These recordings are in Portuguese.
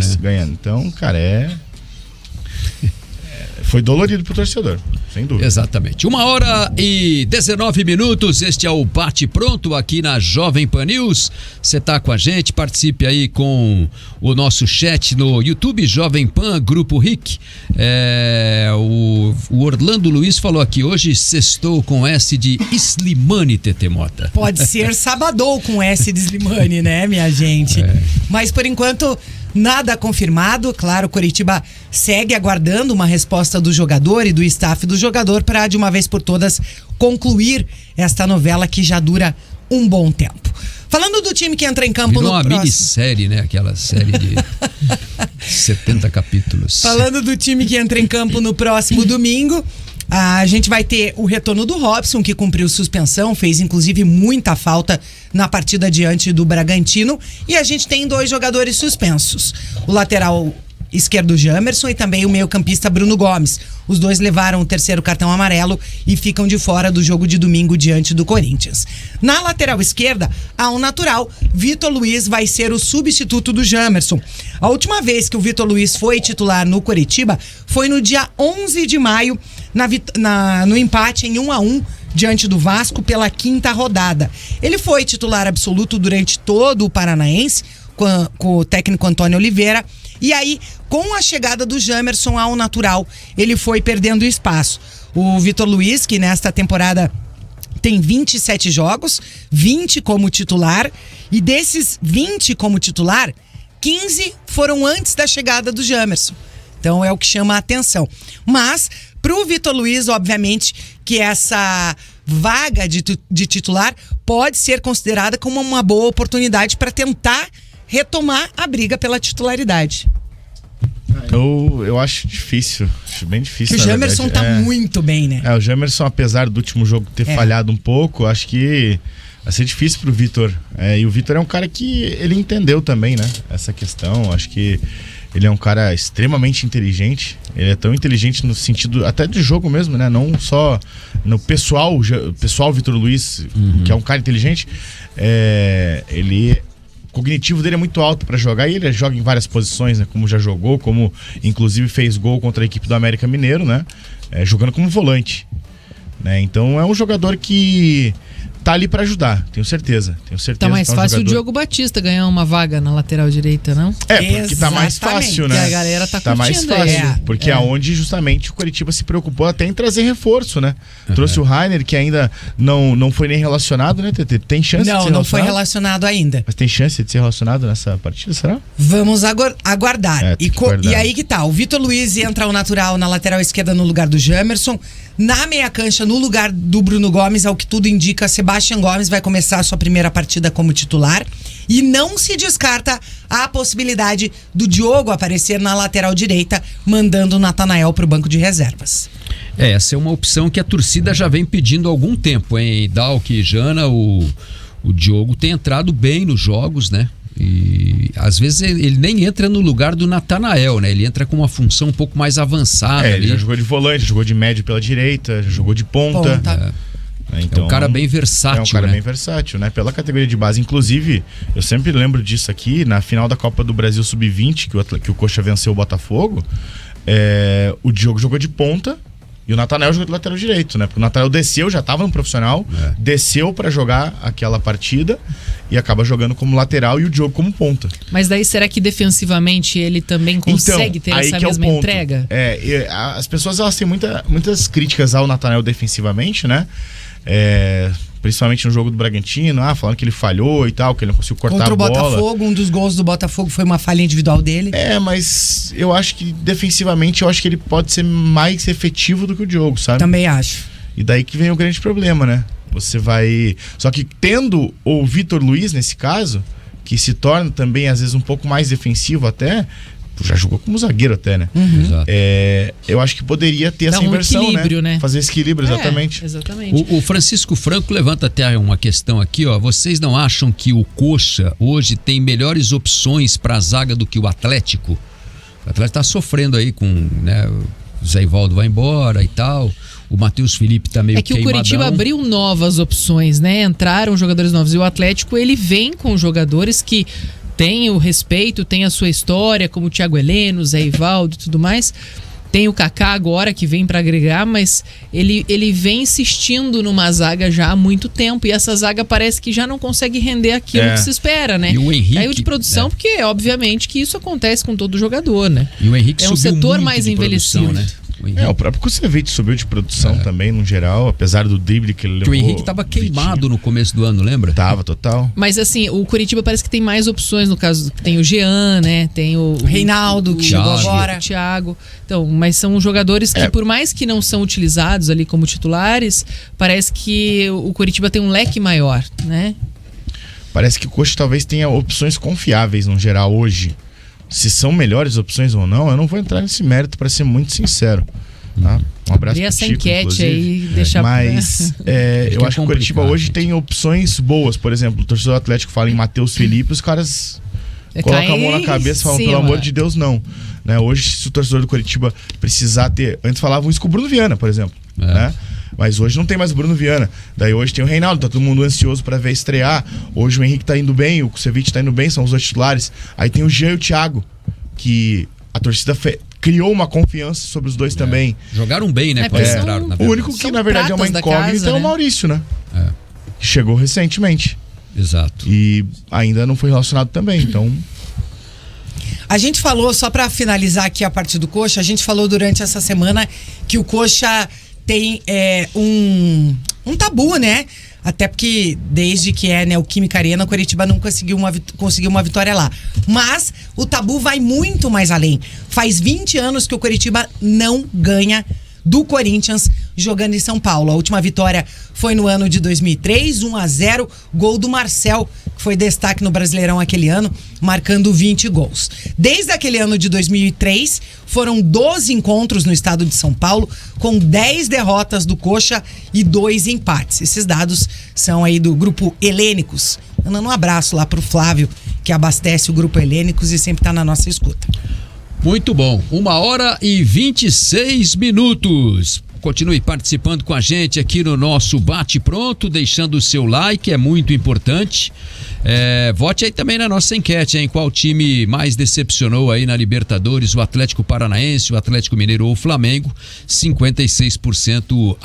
Luiz ganhando. Então, cara, foi dolorido pro torcedor, sem dúvida. Exatamente. 1h19, este é o Bate Pronto aqui na Jovem Pan News. Você tá com a gente, participe aí com o nosso chat no YouTube, Jovem Pan, Grupo RIC. O Orlando Luiz falou aqui, hoje sextou com S de Slimane, Tete Mota. Pode ser sabadou com S de Slimane, né, minha gente? Mas por enquanto... nada confirmado, claro, o Coritiba segue aguardando uma resposta do jogador e do staff do jogador para de uma vez por todas concluir esta novela que já dura um bom tempo. Falando do time que entra em campo Virou no próximo... uma minissérie, né? Aquela série de 70 capítulos. Falando do time que entra em campo no próximo domingo, a gente vai ter o retorno do Robson, que cumpriu suspensão, fez inclusive muita falta na partida diante do Bragantino. E a gente tem 2 jogadores suspensos. O lateral esquerdo Jamerson e também o meio-campista Bruno Gomes. Os 2 levaram o 3º cartão amarelo e ficam de fora do jogo de domingo diante do Corinthians. Na lateral esquerda, ao natural, Vitor Luiz vai ser o substituto do Jamerson. A última vez que o Vitor Luiz foi titular no Coritiba foi no dia 11 de maio, no empate em 1-1 diante do Vasco pela 5ª rodada. Ele foi titular absoluto durante todo o Paranaense, com o técnico Antônio Oliveira. E aí, com a chegada do Jamerson ao natural, ele foi perdendo espaço. O Vitor Luiz, que nesta temporada tem 27 jogos, 20 como titular, e desses 20 como titular, 15 foram antes da chegada do Jamerson. Então é o que chama a atenção. Mas, pro Vitor Luiz, obviamente, que essa vaga de titular pode ser considerada como uma boa oportunidade para tentar retomar a briga pela titularidade. Eu acho difícil, acho bem difícil. O Jamerson tá muito bem, né? O Jamerson, apesar do último jogo ter falhado um pouco, acho que vai ser difícil pro Vitor. E o Vitor é um cara que ele entendeu também, né? Essa questão, acho que ele é um cara extremamente inteligente. Ele é tão inteligente no sentido até de jogo mesmo, né? Não só no pessoal Vitor Luiz, que é um cara inteligente. O cognitivo dele é muito alto para jogar e ele joga em várias posições, né? Como já jogou, como inclusive fez gol contra a equipe do América Mineiro, né? Jogando como volante, né? Então é um jogador que tá ali para ajudar, tenho certeza. Tá mais fácil o Diogo Batista ganhar uma vaga na lateral direita, não? Porque tá mais fácil, né? Porque a galera tá curtindo. Mais fácil, porque é onde justamente o Coritiba se preocupou até em trazer reforço, né? Trouxe o Rainer, que ainda não foi nem relacionado, né, Tete? Tem chance de ser relacionado? Não foi relacionado ainda. Mas tem chance de ser relacionado nessa partida, será? Vamos aguardar. E aí que tá, o Vitor Luiz entra ao natural na lateral esquerda no lugar do Jamerson. Na meia cancha, no lugar do Bruno Gomes, ao que tudo indica, Sebastião Gomes vai começar a sua primeira partida como titular. E não se descarta a possibilidade do Diogo aparecer na lateral direita, mandando o Natanael para o banco de reservas. Essa é uma opção que a torcida já vem pedindo há algum tempo, hein? Dalk e Jana, o Diogo tem entrado bem nos jogos, né? E às vezes ele nem entra no lugar do Natanael, né? Ele entra com uma função um pouco mais avançada. Ele já jogou de volante, jogou de médio pela direita, já jogou de ponta. Então, é um cara bem versátil. É um cara bem versátil, né? Pela categoria de base. Inclusive, eu sempre lembro disso aqui, na final da Copa do Brasil Sub-20, que o Coxa venceu o Botafogo, o Diogo jogou de ponta e o Natanael jogou de lateral direito, né? Porque o Natanael desceu, já estava no profissional, desceu para jogar aquela partida e acaba jogando como lateral e o Diogo como ponta. Mas daí será que defensivamente ele também consegue ter essa mesma entrega? As pessoas elas têm muitas críticas ao Natanael defensivamente, né? Principalmente no jogo do Bragantino, falando que ele falhou e tal, que ele não conseguiu cortar a bola. Contra o Botafogo, um dos gols do Botafogo foi uma falha individual dele. Mas eu acho que defensivamente, ele pode ser mais efetivo do que o Diogo, sabe? Também acho. E daí que vem o grande problema, né? Você vai... Só que tendo o Vitor Luiz, nesse caso, que se torna também às vezes um pouco mais defensivo até... Já jogou como zagueiro até, né? Eu acho que poderia ter essa inversão, né? Fazer esse equilíbrio, exatamente. O Francisco Franco levanta até uma questão aqui, ó. Vocês não acham que o Coxa hoje tem melhores opções para a zaga do que o Atlético? O Atlético tá sofrendo aí com, né? O Zé Ivaldo vai embora e tal. O Matheus Felipe tá meio queimadão. É que o Coritiba abriu novas opções, né? Entraram jogadores novos. E o Atlético, ele vem com jogadores que tem o respeito, tem a sua história, como o Thiago Heleno, Zé Ivaldo e tudo mais. Tem o Kaká agora que vem para agregar, mas ele vem insistindo numa zaga já há muito tempo, e essa zaga parece que já não consegue render aquilo que se espera, né? E o Henrique, caiu de produção, porque obviamente que isso acontece com todo jogador, né? E o Henrique é um subiu setor muito mais de envelhecido, produção, né? O próprio Kusevich subiu de produção também, no geral, apesar do drible que ele levou. Que o Henrique tava queimado no começo do ano, lembra? Tava, total. Mas assim, o Coritiba parece que tem mais opções, no caso, tem o Jean, né? Tem o Reinaldo, que chegou agora. O Thiago. Então, mas são jogadores que, por mais que não são utilizados ali como titulares, parece que o Coritiba tem um leque maior, né? Parece que o Coxa talvez tenha opções confiáveis no geral hoje. Se são melhores opções ou não, eu não vou entrar nesse mérito, para ser muito sincero. Tá? Um abraço pro Chico, enquete inclusive. aí, deixar. Mas eu acho que o Coritiba hoje tem opções boas. Por exemplo, o torcedor do Atlético fala em Matheus Felipe, os caras colocam a mão na cabeça e falam, pelo amor de Deus, não. Né? Hoje, se o torcedor do Coritiba precisar ter... Antes falavam isso com o Bruno Viana, por exemplo. Né? Mas hoje não tem mais o Bruno Viana. Daí hoje tem o Reinaldo, tá todo mundo ansioso pra ver estrear. Hoje o Henrique tá indo bem, o Kusevich tá indo bem, são os dois titulares. Aí tem o Jean e o Thiago, que a torcida criou uma confiança sobre os dois também. Jogaram bem, né? O único que, na verdade, é uma incógnita é o Maurício, né? Que chegou recentemente. Exato. E ainda não foi relacionado também, então... A gente falou, só pra finalizar aqui a parte do Coxa, a gente falou durante essa semana que o Coxa tem um tabu, né? Até porque desde que é Neoquímica Arena, o Coritiba não conseguiu uma vitória lá. Mas o tabu vai muito mais além. Faz 20 anos que o Coritiba não ganha do Corinthians jogando em São Paulo. A última vitória foi no ano de 2003, 1-0, gol do Marcel, que foi destaque no Brasileirão aquele ano, marcando 20 gols. Desde aquele ano de 2003, foram 12 encontros no estado de São Paulo, com 10 derrotas do Coxa e 2 empates. Esses dados são aí do Grupo Helênicos. Dando um abraço lá pro Flávio, que abastece o Grupo Helênicos e sempre tá na nossa escuta. Muito bom, 1h26. Continue participando com a gente aqui no nosso Bate Pronto, deixando o seu like, é muito importante. Vote aí também na nossa enquete, hein? Qual time mais decepcionou aí na Libertadores, o Atlético Paranaense, o Atlético Mineiro ou o Flamengo? 56%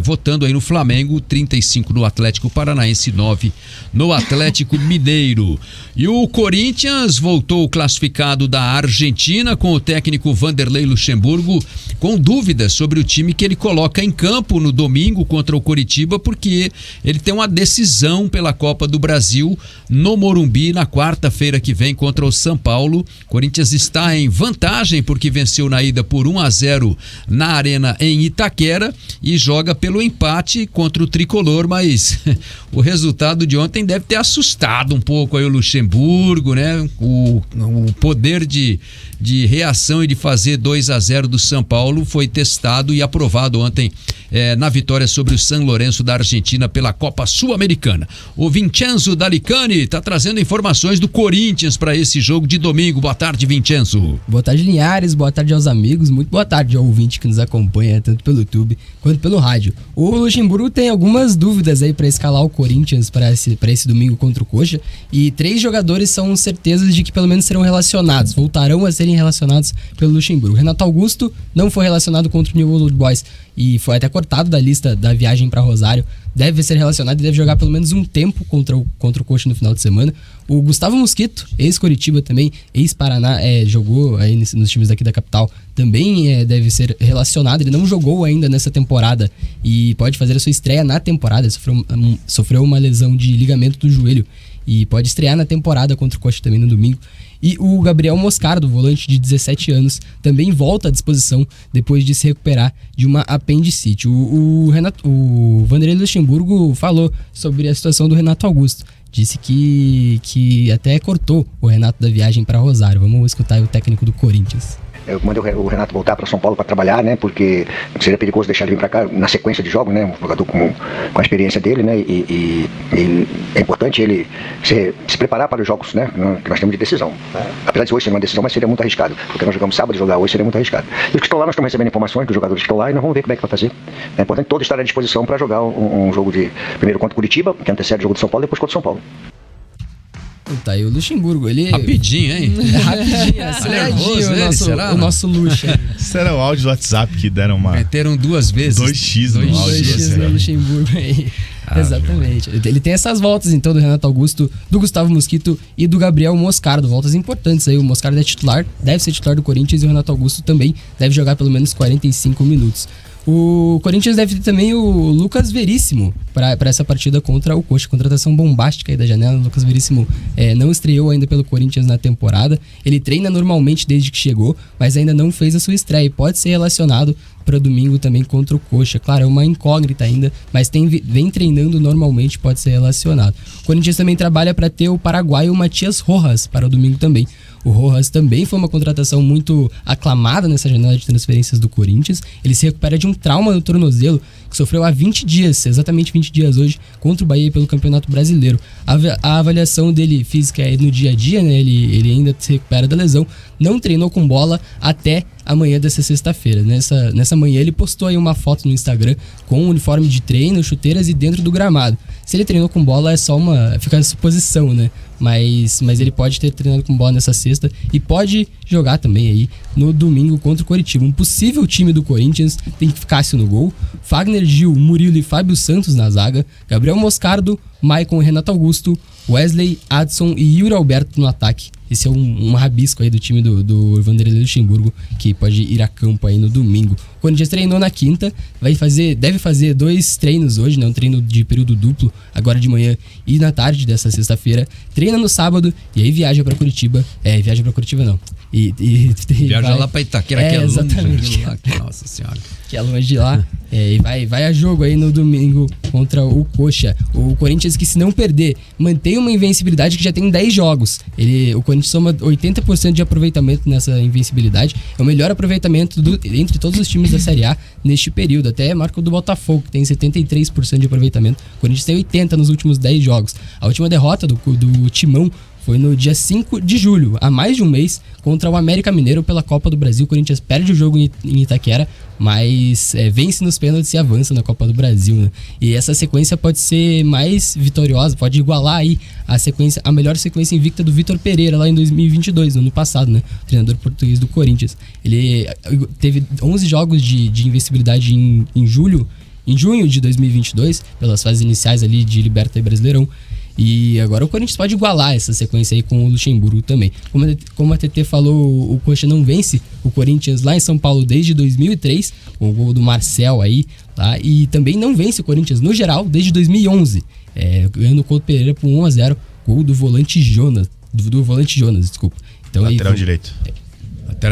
votando aí no Flamengo, 35% no Atlético Paranaense, 9% no Atlético Mineiro. E o Corinthians voltou classificado da Argentina com o técnico Vanderlei Luxemburgo com dúvidas sobre o time que ele coloca em campo no domingo contra o Coritiba, porque ele tem uma decisão pela Copa do Brasil no Morumbi na quarta-feira que vem contra o São Paulo. Corinthians está em vantagem porque venceu na ida por 1-0 na Arena em Itaquera e joga pelo empate contra o Tricolor, mas o resultado de ontem deve ter assustado um pouco aí o Luxemburgo, né? O poder de reação e de fazer 2-0 do São Paulo foi testado e aprovado ontem na vitória sobre o San Lorenzo da Argentina pela Copa Sul-Americana. O Vincenzo Dalicani está trazendo informações do Corinthians para esse jogo de domingo. Boa tarde, Vincenzo. Boa tarde, Linhares. Boa tarde aos amigos. Muito boa tarde ao ouvinte que nos acompanha tanto pelo YouTube quanto pelo rádio. O Luxemburgo tem algumas dúvidas aí para escalar o Corinthians para esse domingo contra o Coxa, e 3 jogadores são certezas de que pelo menos serão relacionados, voltarão a serem relacionados pelo Luxemburgo. Renato Augusto não foi relacionado contra o New Old Boys e foi até cortado da lista da viagem para Rosário. Deve ser relacionado e deve jogar pelo menos um tempo contra o Coxa no final de semana. O Gustavo Mosquito, ex-Coritiba também, ex-Paraná, jogou aí nos times daqui da capital, também deve ser relacionado. Ele não jogou ainda nessa temporada e pode fazer a sua estreia na temporada. Ele sofreu uma lesão de ligamento do joelho e pode estrear na temporada contra o Coxa também no domingo. E o Gabriel Moscardo, volante de 17 anos, também volta à disposição depois de se recuperar de uma apendicite. O Vanderlei Luxemburgo falou sobre a situação do Renato Augusto. Disse que até cortou o Renato da viagem para Rosário. Vamos escutar o técnico do Corinthians. Eu mandei o Renato voltar para São Paulo para trabalhar, né? Porque seria perigoso deixar ele vir para cá na sequência de jogos, né? Um jogador com a experiência dele, né? E é importante ele se preparar para os jogos, né? Que nós temos de decisão. Apesar de hoje ser uma decisão, mas seria muito arriscado. Porque nós jogamos sábado, jogar hoje seria muito arriscado. E os que estão lá, nós estamos recebendo informações dos jogadores que estão lá e nós vamos ver como é que vai fazer. É importante todos estarem à disposição para jogar um jogo de primeiro contra o Curitiba, que antecede o jogo de São Paulo, depois contra o São Paulo. Tá aí o Luxemburgo, ele... Rapidinho, hein? Rapidinho, aceleradinho o nosso Luxo. Isso era o áudio do WhatsApp que deram uma... Meteram 2 vezes. 2x no áudio. 2x no Luxemburgo aí. Exatamente. Ele tem essas voltas, então, do Renato Augusto, do Gustavo Mosquito e do Gabriel Moscardo. Voltas importantes aí. O Moscardo é titular, deve ser titular do Corinthians, e o Renato Augusto também deve jogar pelo menos 45 minutos. O Corinthians deve ter também o Lucas Veríssimo para essa partida contra o Coxa. Contratação bombástica aí da janela. O Lucas Veríssimo não estreou ainda pelo Corinthians na temporada. Ele treina normalmente desde que chegou, mas ainda não fez a sua estreia. E pode ser relacionado para domingo também contra o Coxa. Claro, é uma incógnita ainda, mas vem treinando normalmente, pode ser relacionado. O Corinthians também trabalha para ter o paraguaio Matias Rojas para o domingo também. O Rojas também foi uma contratação muito aclamada nessa janela de transferências do Corinthians. Ele se recupera de um trauma no tornozelo que sofreu há 20 dias, exatamente 20 dias hoje, contra o Bahia pelo Campeonato Brasileiro. A avaliação dele física é no dia a dia, né? Ele ainda se recupera da lesão. Não treinou com bola até amanhã dessa sexta-feira. Nessa manhã ele postou aí uma foto no Instagram com um uniforme de treino, chuteiras e dentro do gramado. Se ele treinou com bola fica a suposição, né? Mas ele pode ter treinado com bola nessa sexta e pode jogar também aí no domingo contra o Coritiba. Um possível time do Corinthians tem Cássio no gol, Fagner, Gil, Murilo e Fábio Santos na zaga, Gabriel Moscardo, Maicon e Renato Augusto, Wesley, Adson e Yuri Alberto no ataque. Esse é um rabisco aí do time do Vanderlei Luxemburgo, que pode ir a campo aí no domingo. O Corinthians treinou na quinta, deve fazer 2 treinos hoje, né? Um treino de período duplo, agora de manhã e na tarde dessa sexta-feira. Treina no sábado e aí viaja pra Curitiba. Viaja pra Curitiba não. Viaja lá pra Itaquera, que é exatamente. Longe. Nossa Senhora. Que é longe de lá. E vai a jogo aí no domingo contra o Coxa. O Corinthians, que se não perder, mantém uma invencibilidade que já tem 10 jogos. O Corinthians soma 80% de aproveitamento nessa invencibilidade. É o melhor aproveitamento entre todos os times da Série A neste período. Até marca o do Botafogo, que tem 73% de aproveitamento. O Corinthians tem 80% nos últimos 10 jogos. A última derrota do Timão foi no dia 5 de julho, há mais de um mês, contra o América Mineiro pela Copa do Brasil. O Corinthians perde o jogo em Itaquera, mas vence nos pênaltis e avança na Copa do Brasil, né? E essa sequência pode ser mais vitoriosa, pode igualar aí a melhor sequência invicta do Vitor Pereira lá em 2022, no ano passado, né? O treinador português do Corinthians. Ele teve 11 jogos de invencibilidade em junho de 2022, pelas fases iniciais ali de Liberta e Brasileirão. E agora o Corinthians pode igualar essa sequência aí com o Luxemburgo também. Como a TT falou, o Coxa não vence o Corinthians lá em São Paulo desde 2003, com o gol do Marcel aí, tá? E também não vence o Corinthians no geral desde 2011, ganhando o Couto Pereira por 1-0, gol do volante Jonas, desculpa. Então, lateral direito.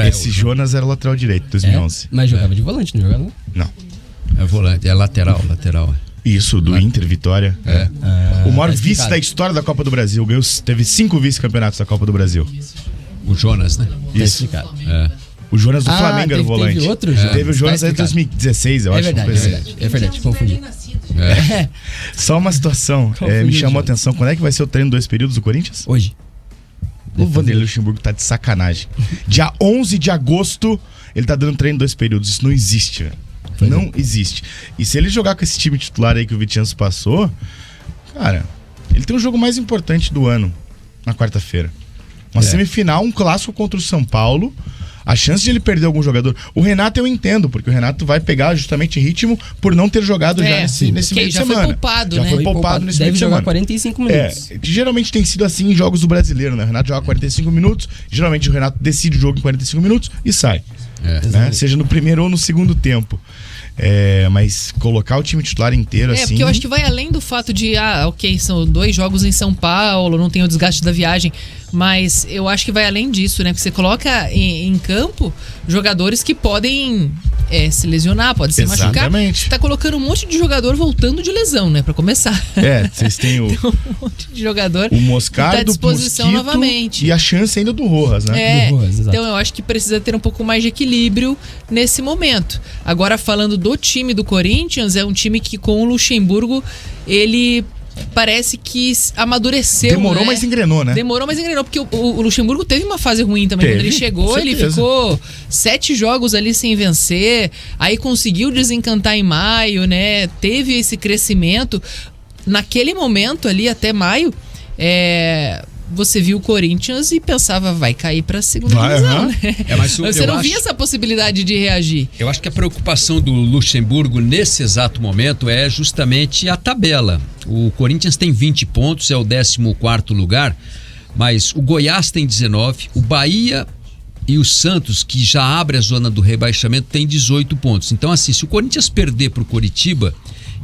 Esse Jonas era lateral direito, 2011. Mas jogava de volante, não jogava não? Não. É volante, é lateral. Isso, do Inter, Vitória. O maior vice da história da Copa do Brasil. Teve 5 vice-campeonatos da Copa do Brasil. O Jonas, né? Isso. O Jonas do Flamengo era o volante. Teve o Jonas aí em 2016, eu acho. É verdade, confundi. Só uma situação, me chamou a atenção. Quando é que vai ser o treino 2 períodos do Corinthians? Hoje. O Vanderlei Luxemburgo tá de sacanagem. Dia 11 de agosto, ele tá dando treino 2 períodos. Isso não existe, velho. Não existe. E se ele jogar com esse time titular aí que o Vicenzo passou, cara, ele tem o jogo mais importante do ano na quarta-feira. Uma semifinal, um clássico contra o São Paulo. A chance de ele perder algum jogador. O Renato eu entendo, porque o Renato vai pegar justamente ritmo por não ter jogado já nesse meio de semana. Já foi poupado, já né? foi poupado nesse meio de semana. Deve jogar 45 minutos. Geralmente tem sido assim em jogos do Brasileiro, né? O Renato joga 45 minutos, geralmente o Renato decide o jogo em 45 minutos e sai. Né? Seja no primeiro ou no segundo tempo. Mas colocar o time titular inteiro assim... porque eu acho que vai além do fato de são 2 jogos em São Paulo, não tem o desgaste da viagem, mas eu acho que vai além disso, né? Porque você coloca em campo jogadores que podem se lesionar, podem se machucar. Você tá colocando um monte de jogador voltando de lesão, né? Pra começar. Vocês têm um monte de jogador o Moscardo, tá à disposição novamente. E a chance ainda do Rojas, né? Do Rojas, então eu acho que precisa ter um pouco mais de equilíbrio nesse momento. Agora, falando do time do Corinthians, é um time que com o Luxemburgo, ele parece que amadureceu. Demorou, mas engrenou, né? Demorou, mas engrenou, porque o Luxemburgo teve uma fase ruim também. Quando ele chegou, ele ficou 7 jogos ali sem vencer, aí conseguiu desencantar em maio, né? Teve esse crescimento. Naquele momento ali, até maio, você viu o Corinthians e pensava, vai cair pra segunda divisão, né? Mas você não via essa possibilidade de reagir. Eu acho que a preocupação do Luxemburgo nesse exato momento é justamente a tabela. O Corinthians tem 20 pontos, é o 14º lugar, mas o Goiás tem 19, o Bahia e o Santos, que já abre a zona do rebaixamento, tem 18 pontos. Então, assim, se o Corinthians perder pro Coritiba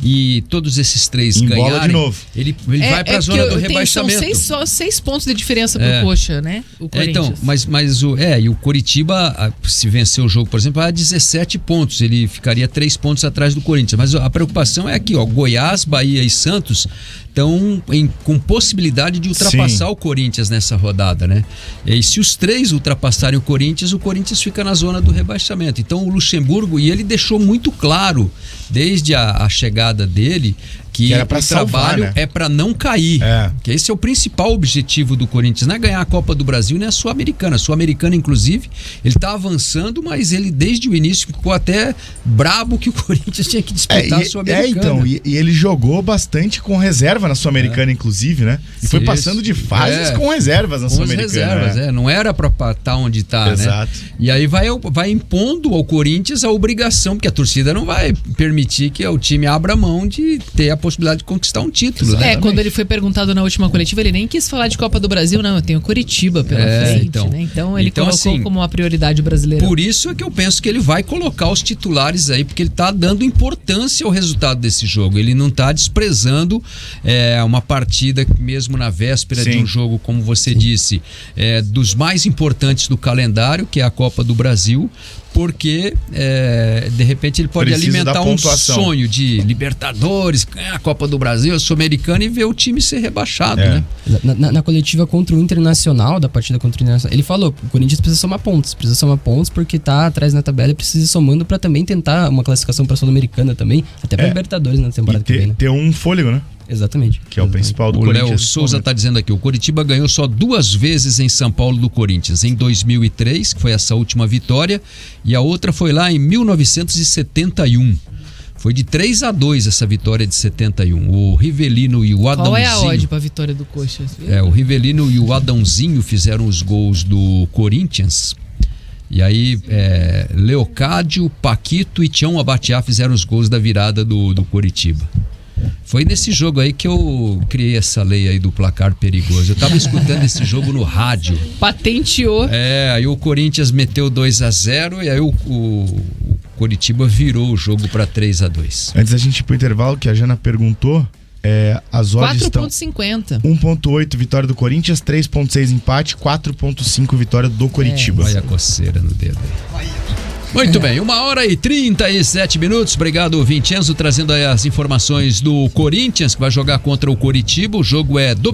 e todos esses três Embola ganharem, de novo. ele vai para a zona do rebaixamento. São 6 pontos de diferença pro Coxa, né? O Corinthians. Então, e o Coritiba, se vencer o jogo, por exemplo, vai a 17 pontos. Ele ficaria 3 pontos atrás do Corinthians. Mas a preocupação é aqui, ó, Goiás, Bahia e Santos estão com possibilidade de ultrapassar o Corinthians nessa rodada, né? E se os três ultrapassarem o Corinthians fica na zona do rebaixamento. Então o Luxemburgo, e ele deixou muito claro desde a chegada dele que era pra o salvar, trabalho né? é para não cair. Que esse é o principal objetivo do Corinthians, não é ganhar a Copa do Brasil, nem a Sul-Americana. A Sul-Americana, inclusive, ele tá avançando, mas ele desde o início ficou até brabo que o Corinthians tinha que disputar a Sul-Americana. E ele jogou bastante com reserva na Sul-Americana, inclusive, né? E foi passando de fases com reservas na Sul-Americana. Não era pra estar onde tá, Exato. né? E aí vai impondo ao Corinthians a obrigação, porque a torcida não vai permitir que o time abra mão de ter a possibilidade de conquistar um título, né? Quando ele foi perguntado na última coletiva, ele nem quis falar de Copa do Brasil, não. Eu tenho Coritiba pela frente, né? Então ele colocou assim, como uma prioridade brasileira. Por isso é que eu penso que ele vai colocar os titulares aí, porque ele tá dando importância ao resultado desse jogo. Ele não tá desprezando uma partida, mesmo na véspera de um jogo, como você disse, dos mais importantes do calendário, que é a Copa do Brasil, porque de repente ele pode alimentar um sonho de Libertadores, ganhar a Copa do Brasil, a Sul-Americana e ver o time ser rebaixado, né? Na coletiva contra o Internacional, da partida contra o Internacional, ele falou, o Corinthians precisa somar pontos porque tá atrás na tabela e precisa ir somando pra também tentar uma classificação pra Sul-Americana também, até pra Libertadores na temporada que vem, né? Ter um fôlego, né? Exatamente. Que é o principal do Corinthians. O Léo Souza está dizendo aqui, o Coritiba ganhou só 2 vezes em São Paulo do Corinthians, em 2003, que foi essa última vitória, e a outra foi lá em 1971. Foi de 3-2 essa vitória de 71. O Rivelino e o Adãozinho... Qual é a odd pra vitória do Coxa? O Rivelino e o Adãozinho fizeram os gols do Corinthians. E aí, Leocádio, Paquito e Tião Abatiá fizeram os gols da virada do Coritiba. Foi nesse jogo aí que eu criei essa lei aí do placar perigoso. Eu tava escutando esse jogo no rádio. Patenteou. Aí o Corinthians meteu 2-0 e aí o Coritiba virou o jogo para 3-2. Antes da gente ir pro intervalo, que a Jana perguntou, as odds estão 4,50. 1,8 vitória do Corinthians, 3,6 empate, 4,5 vitória do Coritiba. Olha a coceira no dedo aí. Muito bem, 1h37. Obrigado, Vincenzo, trazendo aí as informações do Corinthians, que vai jogar contra o Coritiba. O jogo é domingo.